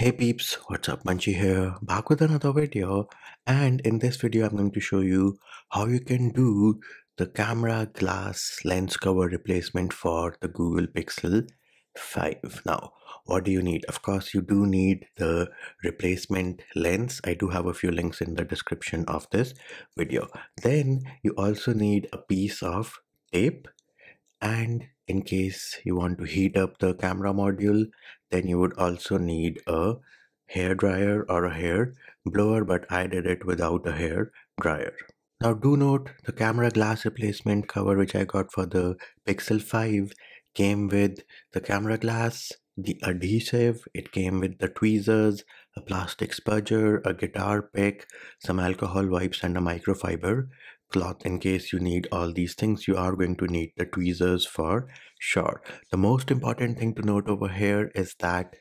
Hey peeps, what's up? Manchi here, back with another video. And in this video, I'm going to show you how you can do the camera glass lens cover replacement for the Google Pixel 5. Now, what do you need? Of course, you do need the replacement lens. I do have a few links in the description of this video. Then you also need a piece of tape, and in case you want to heat up the camera module, then you would also need a hair dryer or a hair blower, but I did it without a hair dryer. Now do note the camera glass replacement cover which I got for the Pixel 5 came with the camera glass, the adhesive, it came with the tweezers, a plastic spudger, a guitar pick, some alcohol wipes and a microfiber cloth. In case you need all these things, you are going to need the tweezers for sure. The most important thing to note over here is that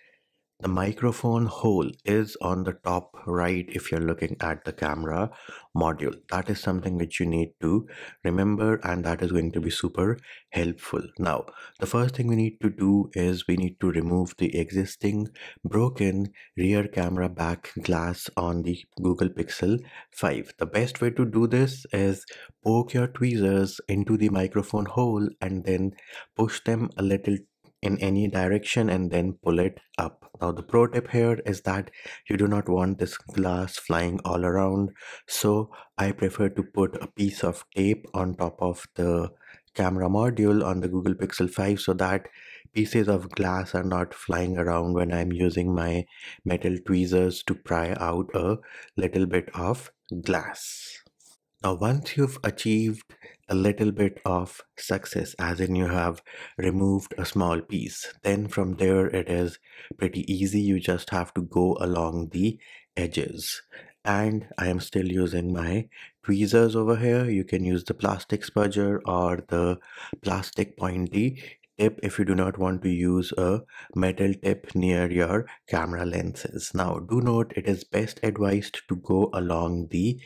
the microphone hole is on the top right if you're looking at the camera module. That is something which you need to remember, and that is going to be super helpful. Now, the first thing we need to do is we need to remove the existing broken rear camera back glass on the Google Pixel 5. The best way to do this is poke your tweezers into the microphone hole and then push them a little in any direction and then pull it up. Now the pro tip here is that you do not want this glass flying all around, so I prefer to put a piece of tape on top of the camera module on the Google Pixel 5 so that pieces of glass are not flying around when I'm using my metal tweezers to pry out a little bit of glass. Now, once you've achieved a little bit of success, as in you have removed a small piece, then from there it is pretty easy. You just have to go along the edges. And I am still using my tweezers over here. You can use the plastic spudger or the plastic pointy tip if you do not want to use a metal tip near your camera lenses. Now, do note it is best advised to go along the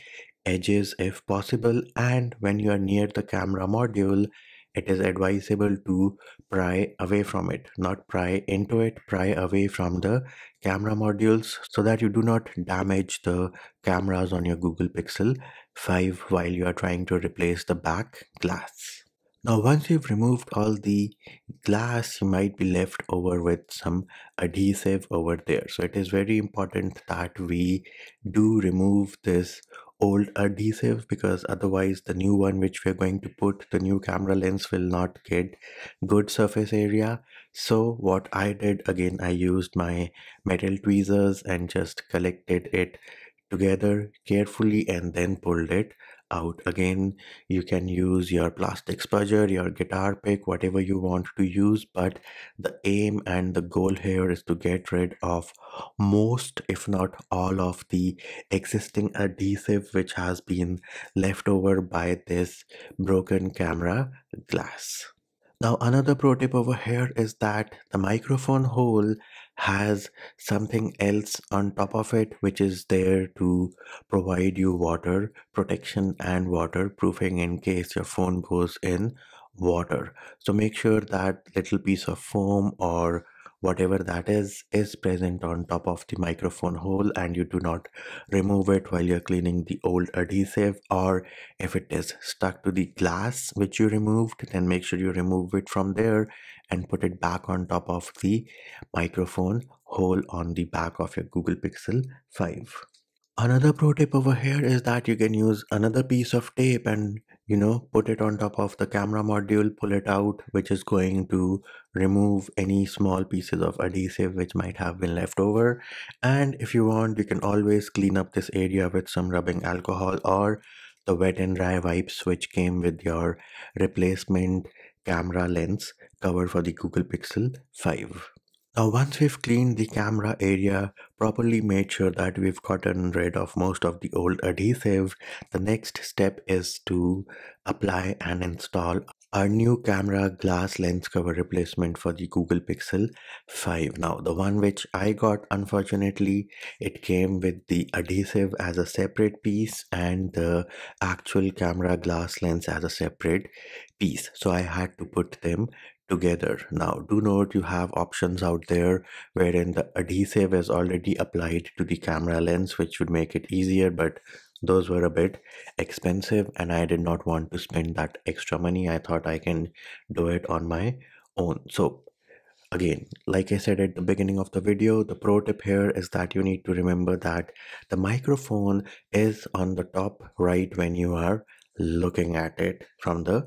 edges if possible, and when you are near the camera module it is advisable to pry away from it, not pry into it, pry away from the camera modules so that you do not damage the cameras on your Google Pixel 5 while you are trying to replace the back glass. Now, once you've removed all the glass, you might be left over with some adhesive over there. So it is very important that we do remove this old adhesive, because otherwise the new one which we're going to put, the new camera lens, will not get good surface area. So what I did, again, I used my metal tweezers and just collected it together carefully and then pulled it out. Again, you can use your plastic spudger, your guitar pick, whatever you want to use, but the aim and the goal here is to get rid of most, if not all, of the existing adhesive which has been left over by this broken camera glass. Now, another pro tip over here is that the microphone hole has something else on top of it which is there to provide you water protection and waterproofing in case your phone goes in water. So make sure that little piece of foam or whatever that is present on top of the microphone hole, and you do not remove it while you're cleaning the old adhesive, or if it is stuck to the glass which you removed, then make sure you remove it from there and put it back on top of the microphone hole on the back of your Google Pixel 5. Another pro tip over here is that you can use another piece of tape and put it on top of the camera module, pull it out, which is going to remove any small pieces of adhesive which might have been left over. And if you want, you can always clean up this area with some rubbing alcohol or the wet and dry wipes which came with your replacement camera lens cover for the Google Pixel 5. Now, once we've cleaned the camera area, properly made sure that we've gotten rid of most of the old adhesive, the next step is to apply and install our new camera glass lens cover replacement for the Google Pixel 5. Now, the one which I got, unfortunately, it came with the adhesive as a separate piece and the actual camera glass lens as a separate piece. So I had to put them together. Now, do note you have options out there wherein the adhesive is already applied to the camera lens, which would make it easier, but those were a bit expensive and I did not want to spend that extra money. I thought I can do it on my own. So again, like I said at the beginning of the video, the pro tip here is that you need to remember that the microphone is on the top right when you are looking at it from the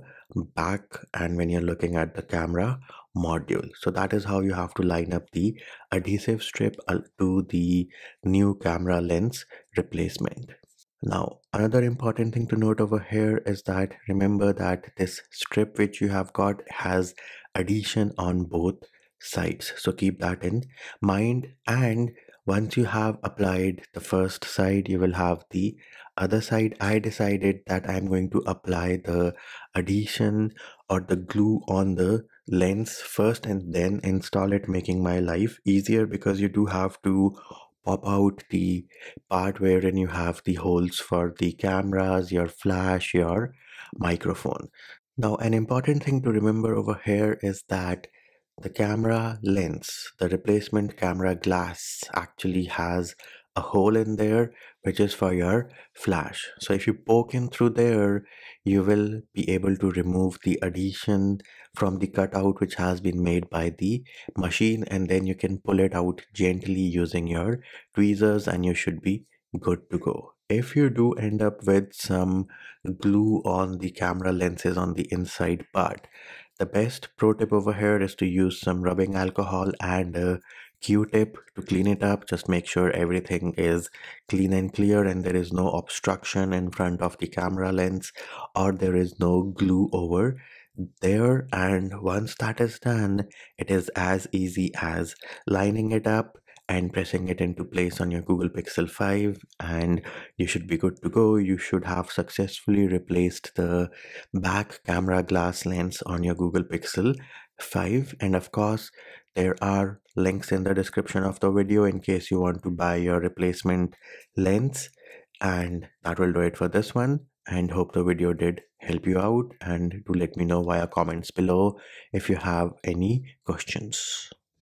back and when you're looking at the camera module. So that is how you have to line up the adhesive strip to the new camera lens replacement. Now, another important thing to note over here is that remember that this strip which you have got has adhesion on both sides. So keep that in mind. And once you have applied the first side, you will have the other side. I decided that I'm going to apply the adhesion or the glue on the lens first and then install it, making my life easier because you do have to pop out the part wherein you have the holes for the cameras, your flash, your microphone. Now, an important thing to remember over here is that the camera lens, the replacement camera glass, actually has a hole in there which is for your flash. So if you poke in through there, you will be able to remove the adhesion from the cutout which has been made by the machine, and then you can pull it out gently using your tweezers and you should be good to go. If you do end up with some glue on the camera lenses on the inside part, the best pro tip over here is to use some rubbing alcohol and a Q-tip to clean it up. Just make sure everything is clean and clear and there is no obstruction in front of the camera lens or there is no glue over there. And once that is done, it is as easy as lining it up and pressing it into place on your Google Pixel 5 and you should be good to go. You should have successfully replaced the back camera glass lens on your Google Pixel 5. And of course, there are links in the description of the video in case you want to buy your replacement lens. And that will do it for this one. And hope the video did help you out. And do let me know via comments below if you have any questions.